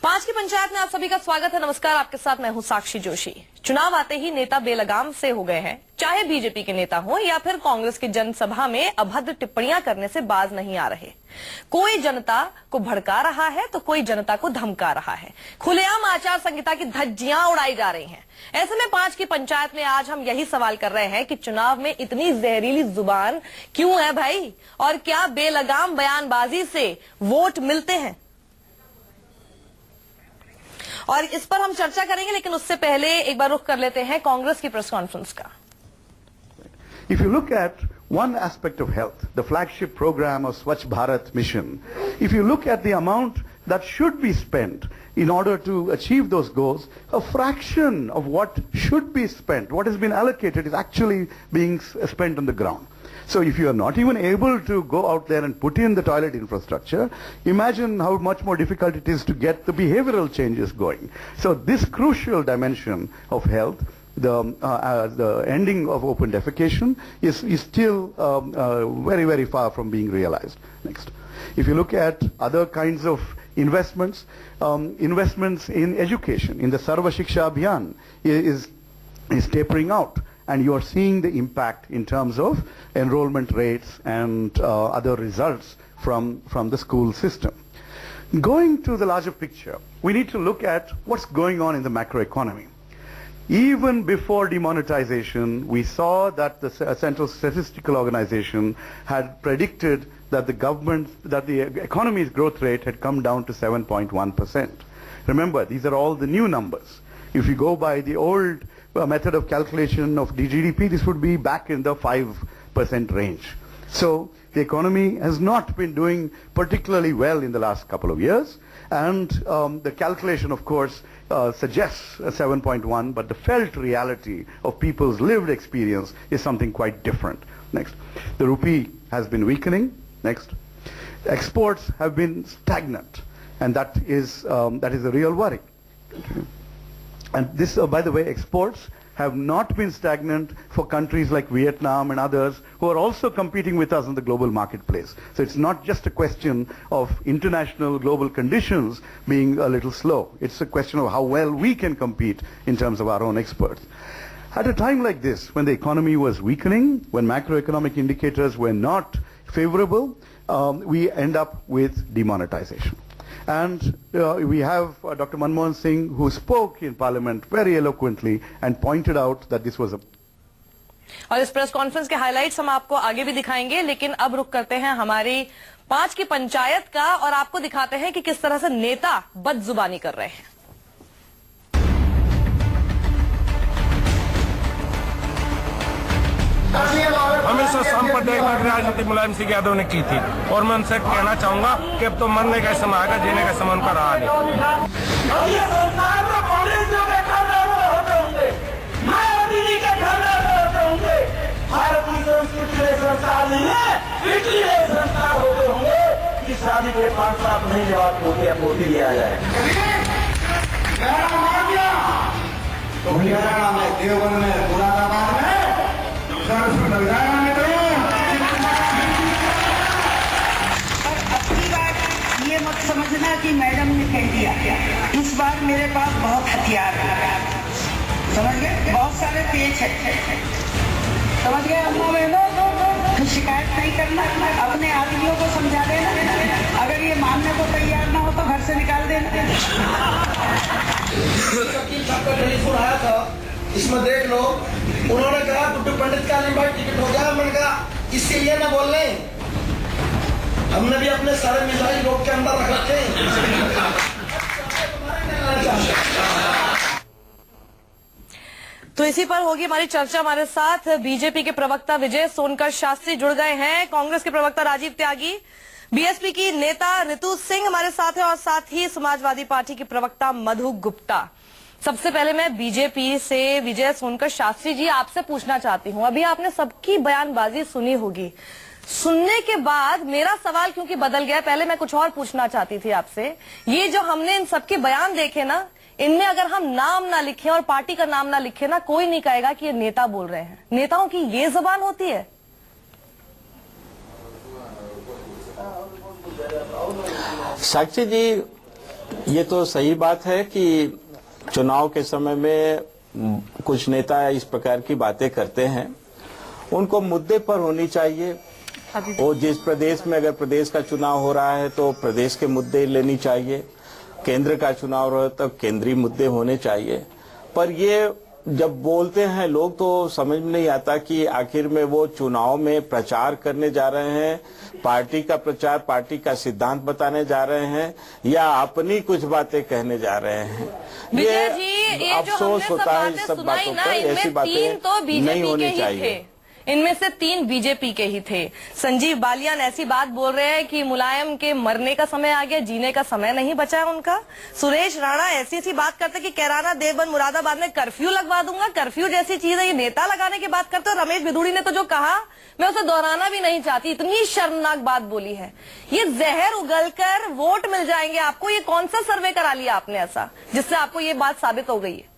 पांच की पंचायत में आप सभी का स्वागत है। नमस्कार, आपके साथ मैं हूं साक्षी जोशी। चुनाव आते ही नेता बेलगाम से हो गए हैं, चाहे बीजेपी के नेता हो या फिर कांग्रेस की जनसभा में अभद्र टिप्पणियां करने से बाज नहीं आ रहे। कोई जनता को भड़का रहा है तो कोई जनता को धमका रहा है। खुलेआम आचार संहिता की धज्जियां उड़ाई जा रही हैं। ऐसे में पांच की पंचायत में आज हम यही सवाल कर रहे हैं कि चुनाव में इतनी जहरीली जुबान क्यों है भाई, और क्या बेलगाम बयानबाजी से वोट मिलते हैं? और इस पर हम चर्चा करेंगे, लेकिन उससे पहले एक बार रुख कर लेते हैं कांग्रेस की प्रेस कॉन्फ्रेंस का। If you look at one aspect of health, the flagship program of Swachh Bharat mission, if you look at the amount that should be spent in order to achieve those goals, a fraction of what should be spent, what has been allocated, is actually being spent on the ground. So if you are not even able to go out there and put in the toilet infrastructure, imagine how much more difficult it is to get the behavioral changes going. So this crucial dimension of health, the ending of open defecation, is still very, very far from being realized. Next. If you look at other kinds of investments, investments in education, in the Sarva Shiksha Abhiyan is tapering out. And you are seeing the impact in terms of enrollment rates and other results from the school system. Going to the larger picture, we need to look at what's going on in the macroeconomy. Even before demonetization, we saw that the Central Statistical Organization had predicted that the economy's growth rate had come down to 7.1%. Remember, these are all the new numbers. If you go by the old method of calculation of GDP, this would be back in the 5% range. So the economy has not been doing particularly well in the last couple of years, and the calculation, of course, suggests a 7.1, but the felt reality of people's lived experience is something quite different. Next. The rupee has been weakening. Next. Exports have been stagnant, and that is a real worry. And this, by the way, exports have not been stagnant for countries like Vietnam and others who are also competing with us in the global marketplace. So it's not just a question of international global conditions being a little slow. It's a question of how well we can compete in terms of our own exports. At a time like this, when the economy was weakening, when macroeconomic indicators were not favorable, we end up with demonetization. And we have Dr. Manmohan Singh, who spoke in Parliament very eloquently and pointed out that this was a... और इस press conference के highlights हम आपको आगे भी दिखाएंगे, लेकिन अब रुक करते हैं हमारी पांच की पंचायत का और आपको दिखाते हैं कि किस तरह से नेता बदजुबानी कर रहे हैं। हमेशा सांप्रदायिक राजनीति मुलायम सिंह यादव ने की थी, और मैं उनसे कहना चाहूंगा कि अब तो मरने का समय आएगा, जीने का समय उनका रहा नहीं। शादी के 5-7 महीने बाद पोती लिया जाए। तो मेरा नाम है देवबंद में, मुरादाबाद में ये मत समझना कि मैडम ने कह दिया, इस बार मेरे पास बहुत हथियार है, समझ गए, बहुत सारे पेज है, समझ गए अम्मा मैडम। शिकायत नहीं करना, अपने आदमियों को समझा देना, अगर ये मानने को तैयार ना हो तो घर से निकाल देना। सुनाया था, इसमें देख लो, उन्होंने कहा गुड्डू पंडित का भाई टिकट हो गया। मैंने कहा इसके लिए ना बोल रहे, हमने भी अपने सारे मिसाइल रोक के अंदर रख रखे। तो इसी पर होगी हमारी चर्चा। हमारे साथ बीजेपी के प्रवक्ता विजय सोनकर शास्त्री जुड़ गए हैं, कांग्रेस के प्रवक्ता राजीव त्यागी, बीएसपी की नेता ऋतु सिंह हमारे साथ है, और साथ ही समाजवादी पार्टी की प्रवक्ता मधु गुप्ता। सबसे पहले मैं बीजेपी से विजय सोनकर शास्त्री जी आपसे पूछना चाहती हूं, अभी आपने सबकी बयानबाजी सुनी होगी, सुनने के बाद मेरा सवाल क्योंकि बदल गया, पहले मैं कुछ और पूछना चाहती थी आपसे। ये जो हमने इन सबके बयान देखे ना, इनमें अगर हम नाम ना लिखें और पार्टी का नाम ना लिखे ना, कोई नहीं कहेगा कि ये नेता बोल रहे हैं। नेताओं की ये जबान होती है। साक्षी जी, ये तो सही बात है कि चुनाव के समय में कुछ नेता इस प्रकार की बातें करते हैं। उनको मुद्दे पर होनी चाहिए। और जिस प्रदेश में अगर प्रदेश का चुनाव हो रहा है तो प्रदेश के मुद्दे लेनी चाहिए, केंद्र का चुनाव हो रहा है तो केंद्रीय मुद्दे होने चाहिए। पर ये जब बोलते हैं लोग तो समझ में नहीं आता कि आखिर में वो चुनाव में प्रचार करने जा रहे हैं, पार्टी का प्रचार, पार्टी का सिद्धांत बताने जा रहे हैं या अपनी कुछ बातें कहने जा रहे हैं। विजय जी, ये अफसोस होता है इस सब बातों पर, ऐसी बातें नहीं होनी चाहिए। इनमें से 3 बीजेपी के ही थे। संजीव बालियान ऐसी बात बोल रहे हैं कि मुलायम के मरने का समय आ गया, जीने का समय नहीं बचा है उनका। सुरेश राणा ऐसी बात करते कि कैराना, देवबंद, मुरादाबाद में कर्फ्यू लगवा दूंगा। कर्फ्यू जैसी चीज है, ये नेता लगाने की बात करते हो। रमेश बिधूड़ी ने तो जो कहा मैं उसे दोहराना भी नहीं चाहती, इतनी शर्मनाक बात बोली है। ये जहर उगलकर वोट मिल जाएंगे आपको। ये कौन सा सर्वे करा लिया आपने ऐसा जिससे आपको ये बात साबित हो गई है?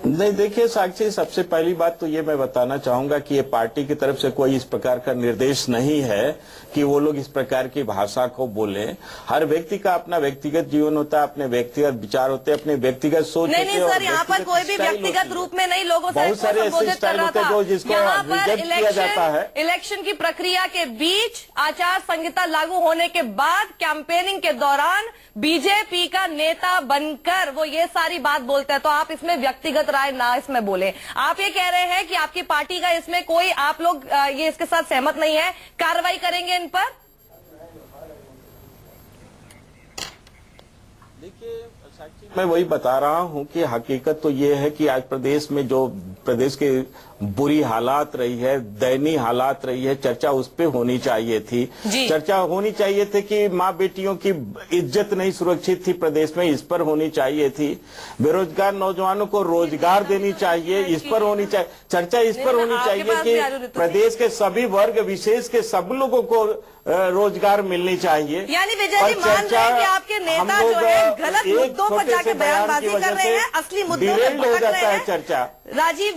नहीं, देखिए साक्षी, सबसे पहली बात तो ये मैं बताना चाहूंगा कि ये पार्टी की तरफ से कोई इस प्रकार का निर्देश नहीं है कि वो लोग इस प्रकार की भाषा को बोले। हर व्यक्ति का अपना व्यक्तिगत जीवन होता है, अपने व्यक्तिगत विचार होते हैं, अपने व्यक्तिगत सोच होती है। नहीं सर, यहाँ पर कोई भी व्यक्तिगत रूप में नहीं, लोगों से बहुत सारे ऐसे स्टाइल होते हैं जो जिसको रिजेक्ट किया जाता है। इलेक्शन की प्रक्रिया के बीच, आचार संहिता लागू होने के बाद, कैंपेनिंग के दौरान बीजेपी का नेता बनकर वो ये सारी बात बोलते हैं। तो आप इसमें व्यक्तिगत राय ना इसमें बोले। आप ये कह रहे हैं कि आपकी पार्टी का इसमें कोई, आप लोग ये इसके साथ सहमत नहीं है, कार्रवाई करेंगे इन पर? देखिए साक्षी, मैं वही बता रहा हूं कि हकीकत तो ये है कि आज प्रदेश में जो प्रदेश के बुरी हालात रही है, दयनीय हालात रही है, चर्चा उस पे होनी चाहिए थी। चर्चा होनी चाहिए थी कि माँ बेटियों की इज्जत नहीं सुरक्षित थी प्रदेश में, इस पर होनी चाहिए थी। बेरोजगार नौजवानों को रोजगार देनी चाहिए, इस पर होनी चाहिए चर्चा, इस पर होनी चाहिए कि प्रदेश के सभी वर्ग विशेष के सब लोगों को रोजगार मिलनी चाहिए। यानी विजय जी मान रहे हैं कि आपके नेता जो है गलत मुद्दों पर जाके बयानबाजी कर रहे हैं, असली मुद्दों पर भटक रहे हैं। चर्चा। राजीव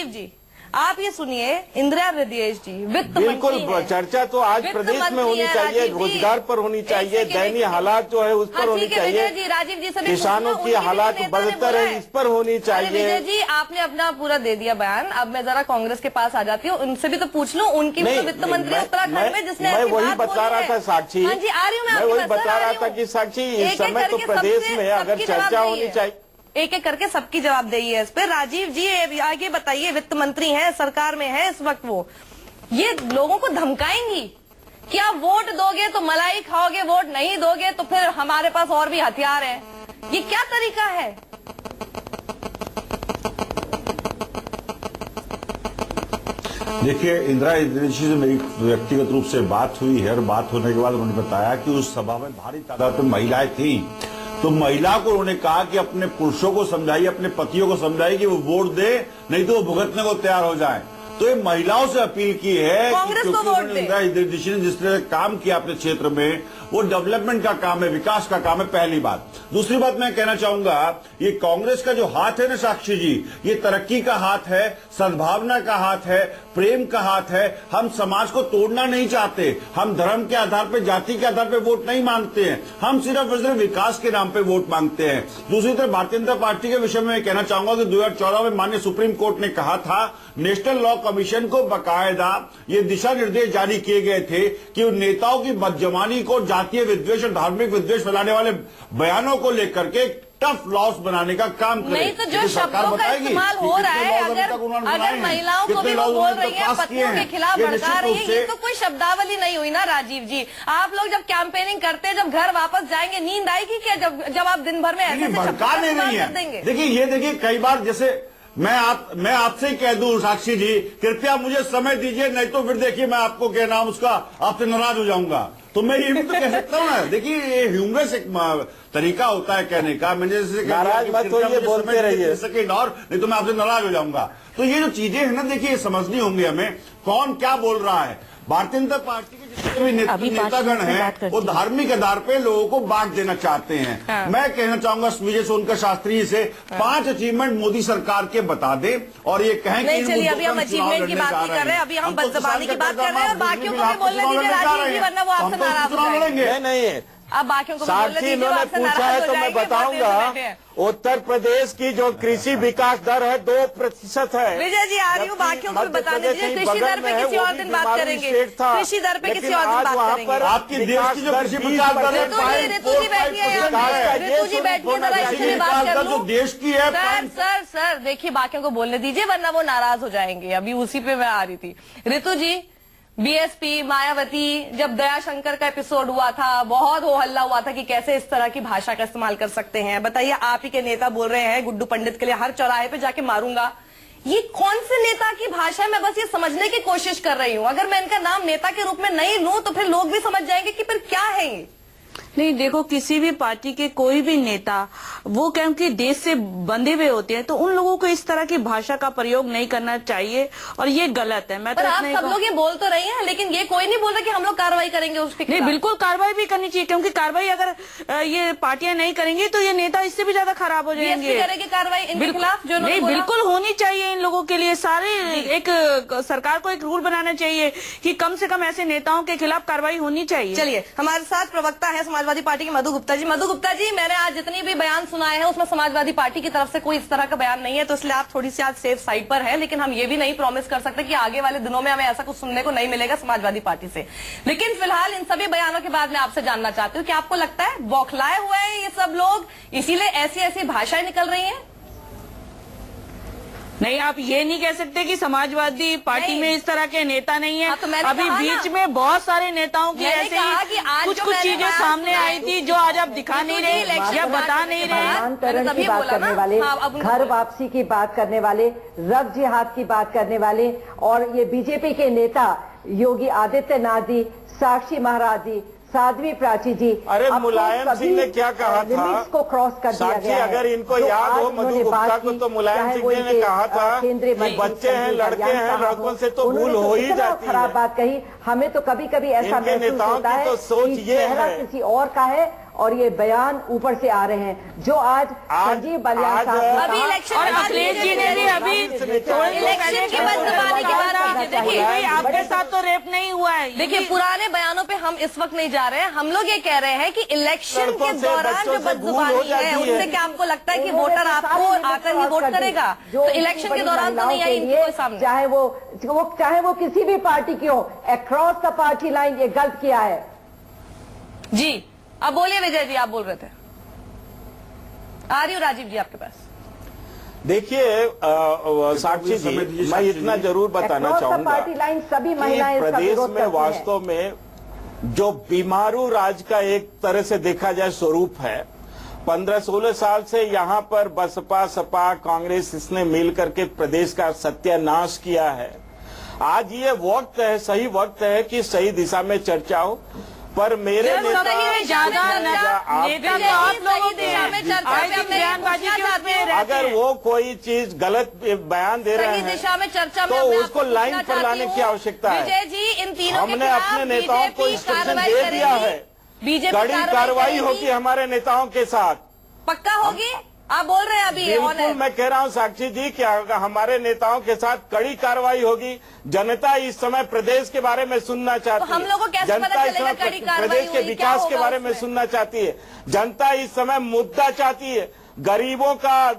जी आप ये सुनिए, इंदिरा हृदय जी वित्त बिल्कुल मंत्री हैं। चर्चा तो आज प्रदेश में होनी चाहिए, रोजगार पर होनी चाहिए, दयनीय हालात जो है उस पर होनी चाहिए, राजीव जी सभी किसानों की हालात बदतर है इस पर होनी चाहिए। विजय जी आपने अपना पूरा दे दिया बयान, अब मैं जरा कांग्रेस के पास आ जाती हूँ, उनसे भी तो पूछ लूँ। उनकी भी तो वित्त मंत्री उत्तराखंड में जिसने मैं वही बता रहा था साक्षी, हाँ जी आ रही हूँ मैं वही बता रहा था कि साक्षी इस समय तो प्रदेश में अगर चर्चा होनी चाहिए, एक एक करके सबकी जवाबदेही है इस पे। राजीव जी आगे बताइए, वित्त मंत्री हैं, सरकार में है इस वक्त, वो ये लोगों को धमकाएंगी कि आप वोट दोगे तो मलाई खाओगे, वोट नहीं दोगे तो फिर हमारे पास और भी हथियार है। ये क्या तरीका है? देखिए, इंदिरा हृदय जी से मेरी व्यक्तिगत रूप से बात हुई है और बात होने के बाद उन्होंने बताया कि उस सभा में भारी तादाद में महिलाएं थी, तो महिला को उन्होंने कहा कि अपने पुरुषों को समझाइए, अपने पतियों को समझाइए कि वो वोट दे, नहीं तो वो भुगतने को तैयार हो जाएं। तो ये महिलाओं से अपील की है कि क्योंकि इंदिरा हृदय जी ने जिस तरह काम किया अपने क्षेत्र में, वो डेवलपमेंट का काम है, विकास का काम है, पहली बात। दूसरी बात मैं कहना चाहूंगा, ये कांग्रेस का जो हाथ है ना साक्षी जी, ये तरक्की का हाथ है, सद्भावना का हाथ है, प्रेम का हाथ है। हम समाज को तोड़ना नहीं चाहते, हम धर्म के आधार पर, जाति के आधार पर वोट नहीं मांगते हैं, हम सिर्फ और सिर्फ विकास के नाम पे वोट मांगते हैं। दूसरी तरफ भारतीय जनता पार्टी के विषय में मैं कहना चाहूंगा कि 2014 में माननीय सुप्रीम कोर्ट ने कहा था, नेशनल लॉ कमीशन को बकायदा ये दिशा निर्देश जारी किए गए थे कि उन नेताओं की बदजमानी को, जातीय विद्वेष और धार्मिक विद्वेष फैलाने वाले बयानों को लेकर के टफ लॉस बनाने का काम करें। नहीं तो जो शब्दों का इस्तेमाल हो रहा है, अगर महिलाओं को भी वो बोल रही है, पतियों के खिलाफ भड़का रही है, ये तो कोई शब्दावली नहीं हुई ना राजीव जी। आप लोग जब कैंपेनिंग करते हैं, जब घर वापस जाएंगे, नींद आएगी क्या जब आप दिन भर में ऐसे भड़का नहीं रही है? देखिए कई बार जैसे मैं आपसे ही कह दूं साक्षी जी, कृपया मुझे समय दीजिए, नहीं तो फिर देखिए मैं आपको क्या नाम उसका आपसे नाराज हो जाऊंगा। तो मैं ये भी तो कह सकता हूँ ना। देखिए ये ह्यूमरस एक तरीका होता है कहने का। मैंने जैसे नाराज मत होइए, बोलते रहिए, सेकेंड और नहीं तो मैं आपसे नाराज हो जाऊंगा। तो ये जो चीजें है ना, देखिए समझनी होंगी हमें, कौन क्या बोल रहा है। भारतीय जनता पार्टी के जितने भी अभी 5 नेतागण मिनट में बात हैं करती वो हूँ। धार्मिक आधार पे लोगों को बांट देना चाहते हैं। हाँ। मैं कहना चाहूंगा विजय सोनकर शास्त्री जी से 5 अचीवमेंट मोदी सरकार के बता दे और ये कहें नहीं कि चलिए अभी हम अचीवमेंट की बात नहीं कर रहे हैं, अभी हम बदजबानी की बात कर रहे हैं और बाकियों को भी बोलने दीजिए राजीव जी, वरना वो आपसे नाराज हो जाएंगे। लड़ेंगे नहीं अब बाकियों को भी बोलने साक्षी दीजिए, वो इन्होंने आपसे पूछा नाराज है हो तो मैं जाएंगे, बहुत देर से बताऊंगा। बैठे हैं। उत्तर प्रदेश की जो कृषि विकास दर है 2% है। विजय जी आ रही हूँ, बाकियों को भी बताने दीजिए। कृषि दर पे किसी और दिन बात करेंगे, कृषि दर पे किसी और दिन बात करेंगे। आपकी देश की जो कृषि विकास दर है ऋतु जी बैठी है यहाँ पे, ऋतु जी बैठी है, जरा इससे भी बात कर जो लूं। देश की है सर देखिए बाकियों को बोलने दीजिए, वरना वो नाराज हो जाएंगे। अभी उसी पे मैं आ रही थी। ऋतु जी, बीएसपी मायावती, जब दयाशंकर का एपिसोड हुआ था, बहुत हो हल्ला हुआ था कि कैसे इस तरह की भाषा का इस्तेमाल कर सकते हैं। बताइए, आप ही के नेता बोल रहे हैं गुड्डू पंडित के लिए हर चौराहे पे जाके मारूंगा। ये कौन से नेता की भाषा है? मैं बस ये समझने की कोशिश कर रही हूँ। अगर मैं इनका नाम नेता के रूप में नहीं लूं तो फिर लोग भी समझ जाएंगे कि फिर क्या है ये। नहीं देखो, किसी भी पार्टी के कोई भी नेता वो क्योंकि देश से बंधे हुए होते हैं तो उन लोगों को इस तरह की भाषा का प्रयोग नहीं करना चाहिए और ये गलत है। मैं पर तो आप सब लोग ये बोल तो रही हैं, लेकिन ये कोई नहीं बोल रहा कि हम लोग कार्रवाई करेंगे उसके नहीं, खिलाफ। बिल्कुल कार्रवाई भी करनी चाहिए, क्योंकि कार्रवाई अगर ये पार्टियां नहीं करेंगी तो ये नेता इससे भी ज्यादा खराब हो जाएंगे। बीएसपी करेगी कार्रवाई इनके खिलाफ जो नहीं, बिल्कुल होनी चाहिए इन लोगों के लिए। सारे एक सरकार को एक रूल बनाना चाहिए कि कम से कम ऐसे नेताओं के खिलाफ कार्रवाई होनी चाहिए। चलिए, हमारे साथ प्रवक्ता है समाजवादी पार्टी के मधु गुप्ता जी। मधु गुप्ता जी, मैंने आज जितनी भी बयान सुनाए हैं उसमें समाजवादी पार्टी की तरफ से कोई इस तरह का बयान नहीं है, तो इसलिए आप थोड़ी सी आज सेफ साइड पर है। लेकिन हम ये भी नहीं प्रॉमिस कर सकते कि आगे वाले दिनों में हमें ऐसा कुछ सुनने को नहीं मिलेगा समाजवादी पार्टी से। लेकिन फिलहाल इन सभी बयानों के बाद मैं आपसे जानना चाहती हूँ कि आपको लगता है बौखलाए हुए हैं ये सब लोग, इसीलिए ऐसी ऐसी भाषाएं निकल रही हैं? नहीं, आप ये नहीं कह सकते कि समाजवादी पार्टी नहीं। में इस तरह के नेता नहीं है। हाँ, तो मैंने अभी कहा बीच ना। में बहुत सारे नेताओं की मैंने ऐसे कहा कि आज कुछ जो कुछ मैंने चीजें बात सामने सुनाई, आई थी जो आज आप दिखा नहीं रहे इलेक्शन या बात बता नहीं रहे। नामांतरण तभी की बात बोला करने ना। वाले, हाँ, अब उनको घर बोलो। वापसी की बात करने वाले, रब जिहाद की बात करने वाले और ये बीजेपी के नेता योगी आदित्यनाथ जी, साक्षी महाराज जी, साध्वी प्राची जी, अरे अब तो मुलायम सभी सिंह ने क्या कहा था? लिमिट्स को क्रॉस कर दिया साक्षी, गया है। अगर इनको जो याद आज हो, मधु उन्होंने गुप्ता बात को की, तो मुलायम चाहे सिंह वो ने इनके, कहा था केंद्रीय कि मंत्री बच्चे हैं, संजय लड़के कल्याण हैं, साहब लड़कों से तो उन्होंने भूल हो ही इतना जाती खराब है। बात कही। हमें तो कभी कभी ऐसा इनके महसूस नेताओं होता की है तो सोच कि ये चेहरा है। किसी और का है और ये बयान ऊपर से आ रहे हैं जो आज संजीव बलियान साहब ने अभी कहा। इलेक्शन और के बाद अखिलेश जी ने भी अभी इलेक्शन की बदजबानी की बात कीजिए। देखिए भाई, आपके साथ तो रेप नहीं हुआ है। देखिए, पुराने बयानों पे हम इस वक्त नहीं जा रहे हैं। हम लोग ये कह रहे हैं कि इलेक्शन लड़कों के से, दौरान बच्चों जो से भूल हो बदजुबानी जाती है है। उससे क्या आपको लगता है कि उन्होंने वोटर तो आपको सारी लिमिट आकर ही क्रॉस वोट कर दी। करेगा? जो तो इतनी इलेक्शन के बड़ी दौरान तो नहीं आई महिलाओं के इनके लिए, कोई सामने। चाहे वो किसी भी पार्टी की हो, अक्रॉस द पार्टी लाइन ये गलत किया है। जी, अब बोलिए विजय जी, आप बोल रहे थे। आ रही हूँ राजीव जी आपके पास। देखिए साक्षी जी, मैं इतना जरूर बताना Across the चाहूंगा party line सभी कि महिलाएं इसका प्रदेश विरोध में करती हैं। वास्तव में जो बीमारू राज का एक तरह से देखा जाए स्वरूप है। 15-16 साल से यहाँ पर बसपा सपा कांग्रेस इसने मिल करके प्रदेश का सत्यानाश किया है। आज ये वक्त है, सही वक्त है कि सही दिशा में चर्चा हो। पर मेरे सही में ज्यादा नेता तो आप लोगों के बयानबाजी के उसमें रहते अगर हैं। वो कोई चीज गलत बयान दे रहे सही हैं दिशा में चर्चा में तो मैं उसको आपको लाइन पूछना पर लाने चाहती की हूँ। आवश्यकता है। विजय जी, इन तीनों के हमने खिलाफ अपने नेताओं को बीजेपी इंस्ट्रक्शन कार्रवाई दे दिया करेगी? है, बीजेपी कड़ी कार्रवाई होगी करेगी? हमारे नेताओं के साथ। पक्का होगी? आप बोल रहे हैं अभी बिल्कुल, मैं कह रहा हूं साक्षी जी कि हमारे नेताओं के साथ कड़ी कार्रवाई होगी। जनता इस समय प्रदेश के बारे में सुनना चाहती है। हम लोगों को कैसे पता जनता इस चलेगा समय कड़ी कार्रवाई प्रदेश के हुई? क्या विकास के होगा बारे में उसमें? सुनना चाहती है। जनता इस समय मुद्दा चाहती है, गरीबों का,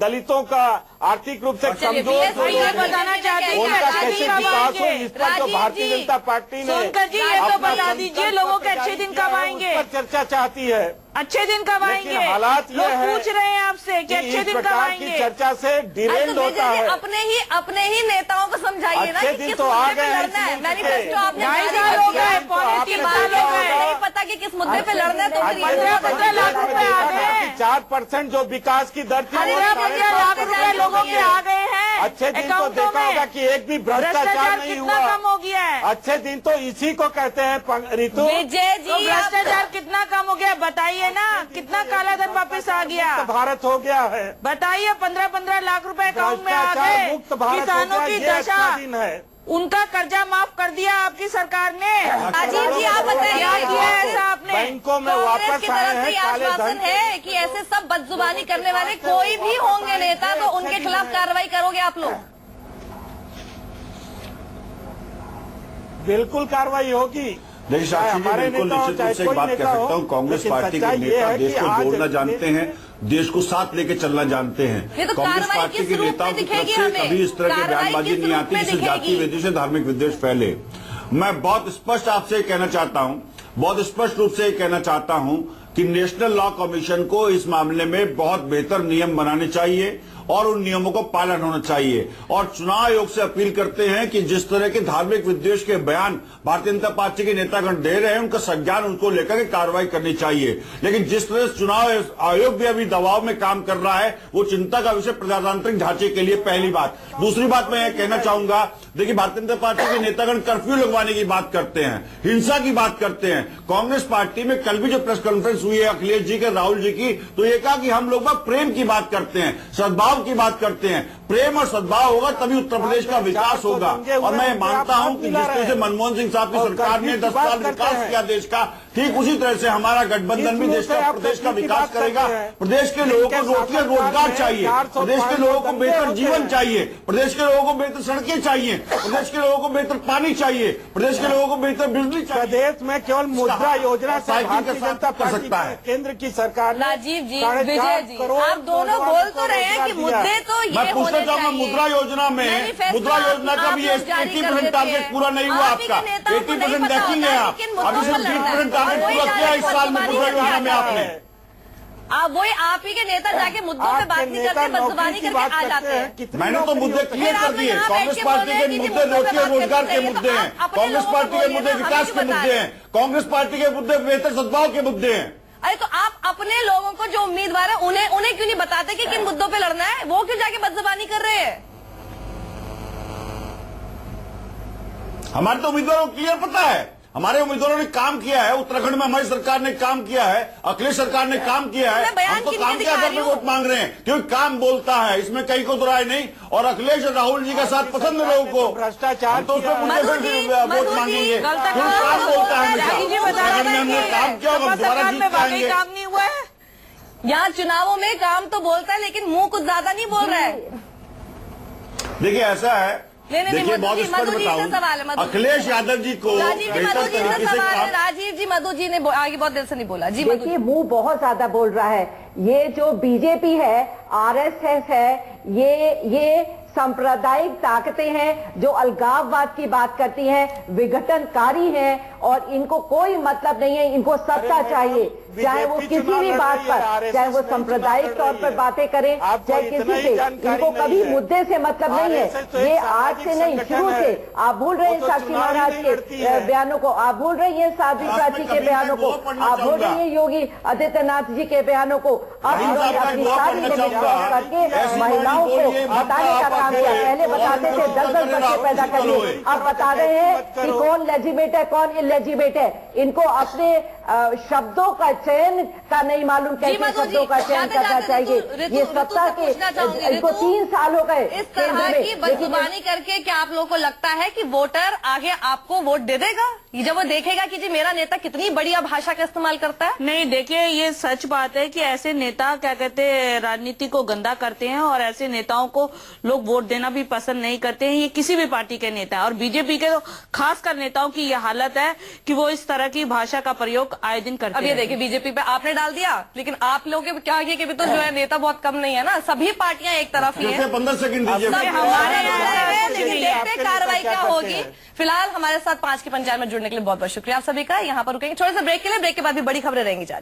दलितों का, आर्थिक रूप से चलिए, कमजोर BSP लोग ये हैं, बताना चाहती है कि उनका अच्छे कैसे दिन कब विकास हो, आएंगे? इस पर तो राजीव भारतीय जी, जनता पार्टी ने सोनकर जी, ये तो अपना बता दीजिए संकल्प लोगों के जारी अच्छे दिन किया कब है, आएंगे? उस पर चर्चा चाहती है। अच्छे दिन कब आएंगे? लेकिन हालात ये लोग है पूछ रहे हैं आपसे कि अच्छे इस दिन कब प्रकार आएंगे? की चर्चा से डिरेल्ड होता है। अपने ही नेताओं को समझाइए ना अच्छे कि दिन किस तो आ मुद्दे पे गए हैं लड़ना है। इस मुल्क के। मैनिफेस्टो आपने 2.5 जारी साल हो किया गए, है। पौने उसके 3 बाद साल हो गए। नहीं पता कि किस मुद्दे पे लड़ना है, तो फिर ये 15 लाख रुपए आ गए। 4% जो विकास की दर थी, अरे वो 15 लाख रुपए लोगों के आ गए हैं अच्छे दिन तो अकाउंटों देखा में। होगा कि एक भी भ्रष्टाचार नहीं कितना हुआ। कम हो गया है? अच्छे दिन तो इसी को कहते हैं ऋतु। विजय तो जी आप भ्रष्टाचार कितना कम हो गया बताइए ना, कितना काला धन वापस आ गया भारत हो गया है, बताइए। 15-15 लाख रुपए अकाउंट में आ भ्रष्टाचार गए। मुक्त भारत किसानों हो की गया, ये दशा, अच्छा दिन है। उनका कर्जा माफ कर दिया आपकी सरकार ने। राजीव जी आप बताइए क्या किया ऐसा आपने? बैंकों में कांग्रेस वापस की आए तरफ से हैं ये काले आश्वासन धन। है कि ऐसे सब बदजुबानी करने वाले कोई भी होंगे नेता तो उनके खिलाफ कार्रवाई करोगे आप लोग? बिल्कुल कार्रवाई होगी। देखिए साक्षी जी, बिल्कुल निश्चित रूप से एक बात कह सकता हूँ, कांग्रेस पार्टी के नेता देश को जोड़ना जानते हैं, देश को साथ लेके चलना जानते ये हैं। तो कांग्रेस कार्रवाई पार्टी किस के रूप में नेताओं की तरफ दिखेगी से हमें? कभी इस तरह की कार्रवाई बयानबाजी किस नहीं रूप आती में जिससे जाति दिखेगी? विद्वेष से धार्मिक विद्वेष फैले। मैं बहुत स्पष्ट आपसे कहना चाहता हूँ, बहुत स्पष्ट रूप से कहना चाहता हूँ कि नेशनल लॉ कमीशन को इस मामले में बहुत बेहतर नियम बनाने चाहिए और उन नियमों का पालन होना चाहिए। और चुनाव आयोग से अपील करते हैं कि जिस तरह के धार्मिक विद्वेष के बयान भारतीय जनता पार्टी के नेतागण दे रहे हैं, उनका संज्ञान उनको लेकर के कार्रवाई करनी चाहिए। लेकिन जिस तरह से चुनाव आयोग भी अभी दबाव में काम कर रहा है, वो चिंता का विषय प्रजातांत्रिक ढांचे के लिए पहली बात। दूसरी बात मैं यह कहना चाहूंगा, देखिए भारतीय जनता पार्टी के नेतागण कर्फ्यू लगवाने की बात करते हैं, हिंसा की बात करते हैं। कांग्रेस पार्टी में कल भी जो प्रेस कॉन्फ्रेंस हुई है अखिलेश जी के, राहुल जी की, तो ये कहा कि हम लोग प्रेम की बात करते हैं, सद्भाव की बात करते हैं। प्रेम और सद्भाव होगा तभी उत्तर प्रदेश का विकास होगा। और मैं मानता हूं कि जिस तरह से मनमोहन सिंह साहब की सरकार ने 10 साल विकास किया देश का, ठीक उसी तरह से हमारा गठबंधन भी देश का प्रदेश का विकास करेगा। प्रदेश के लोगों को रोटियां रोजगार चाहिए, प्रदेश के लोगों को बेहतर जीवन चाहिए, प्रदेश के लोगों को बेहतर सड़कें चाहिए, प्रदेश के लोगों को बेहतर पानी चाहिए, प्रदेश के लोगों को बेहतर बिजली चाहिए। प्रदेश में केवल मुद्रा योजना से भारतीय जनता कर पार्टी सकता है। केंद्र की सरकार ने राजीव जी, 4.5 विजय जी, करोड़ आप दोनों बोल तो रहे हैं कि रोजगार दिया। मुद्दे तो ये मैं पूछना होने चाहूंगा, चाहिए। मुद्रा योजना में, मैनिफेस्टो मुद्रा योजना का आप भी लोग जारी कर 80% देते टारगेट हैं। पूरा नहीं हुआ आप ही के आपका। नेताओं को नहीं 80% पता देखेंगे होता है, आप, लेकिन अभी मुद्दों सिर्फ पर 20% लड़ता है। टारगेट और पूरा वही किया इस साल में बदजुबानी मुद्रा योजना करके में आ आपने। जाते हैं। वही आप ही के नेता जाके मुद्दों पे बात नहीं करते, बदजुबानी करके आ जाते हैं। मैंने तो मुद्दे क्लियर कर दिए। कांग्रेस पार्टी के मुद्दे रोटी और रोजगार के मुद्दे हैं, कांग्रेस पार्टी के मुद्दे विकास के मुद्दे हैं, कांग्रेस पार्टी के मुद्दे बेहतर सद्भाव के मुद्दे हैं। अरे तो आप अपने लोगों को जो उम्मीदवार है उन्हें क्यों नहीं बताते कि किन मुद्दों पे लड़ना है? वो क्यों जाके बदजुबानी कर रहे हैं? हमारे तो उम्मीदवारों को क्लियर पता है, हमारे उम्मीदवारों ने काम किया है। उत्तराखंड में हमारी सरकार ने काम किया है, अखिलेश सरकार ने काम किया है। मैं बयान हम तो किन काम के के आधार दिखा पर रही वोट मांग रहे हैं, क्योंकि काम बोलता है, इसमें कहीं को दुराय नहीं। और अखिलेश और राहुल जी का साथ पसंद है लोगों को, भ्रष्टाचार तो उसमें मुझे मधु जी, वोट मधु जी, मांगेंगे, गलत क्योंकि काम बोलता है हमेशा। राजीव जी बता रहे उत्तराखंड में हमने काम किया होगा, दोबारा जीत के आएंगे। काम नहीं हुआ है। यहाँ चुनावों में काम तो बोलता है लेकिन मुंह कुछ ज्यादा नहीं बोल रहा है। देखिए ऐसा है, नहीं, देखिए मधु बहुत जी, स्पष्ट मधु जी से सवाल है, बताऊं, मधु जी। अखिलेश यादव जी को राजीव जी, बेहतर मधु जी से तरीके से सवाल है। काम। राजीव जी, मधु जी ने आगे बहुत देर से नहीं बोला जी। मधु देखिए मुंह बहुत ज्यादा बोल रहा है। ये जो बीजेपी है, आरएसएस है, ये सांप्रदायिक ताकतें हैं जो अलगाववाद की बात करती हैं, विघटनकारी हैं और इनको कोई मतलब नहीं है। इनको सत्ता चाहिए, चाहे वो किसी भी बात पर, चाहे वो सांप्रदायिक तौर पर बातें करें, चाहे किसी से, इनको कभी मुद्दे से मतलब नहीं है। ये आज से नहीं, शुरू से। आप भूल रहे हैं साक्षी महाराज के बयानों को, आप भूल रही हैं साध्वी प्राची के बयानों को, आप भूल रही हैं योगी आदित्यनाथ जी के बयानों को। अब इन्होंने अपनी सारी लिमिट क्रॉस करके महिलाओं को बताने का काम किया। पहले बताते थे 10-10 बच्चे पैदा करिए, अब बता रहे हैं कि कौन लेजिमेट है कौन इलेजिमेट है। इनको अपने शब्दों का चयन का नहीं मालूम, कैसे शब्दों का चयन करना चाहिए। ये सत्ता के इनको 3 साल हो गए इस तरह की बदजुबानी करके क्या आप लोगों को लगता है कि वोटर आगे आपको वोट दे देगा जब वो देखेगा कि जी मेरा नेता कितनी बढ़िया भाषा का इस्तेमाल करता है? नहीं, देखिए ये सच बात है कि ऐसे नेता क्या कहते हैं राजनीति को गंदा करते हैं और ऐसे नेताओं को लोग वोट देना भी पसंद नहीं करते हैं। ये किसी भी पार्टी के नेता है और बीजेपी के तो खासकर नेताओं की ये हालत है कि वो इस तरह की भाषा का प्रयोग आए दिन करते हैं। अब ये देखिए बीजेपी पे आपने डाल दिया, लेकिन आप लोगों के क्या आगे के भी तो जो है नेता बहुत कम नहीं है ना, सभी पार्टियां एक तरफ ही है। 15 सेकंड दीजिए। हमारे यहाँ है, लेकिन देखते हैं कार्रवाई क्या होगी। फिलहाल हमारे साथ 5 की पंचायत में जुड़ने के लिए बहुत बहुत शुक्रिया आप सभी का। यहाँ पर रुकेंगे छोटे से ब्रेक के लिए, ब्रेक के बाद भी बड़ी खबरें रहेंगी जारी।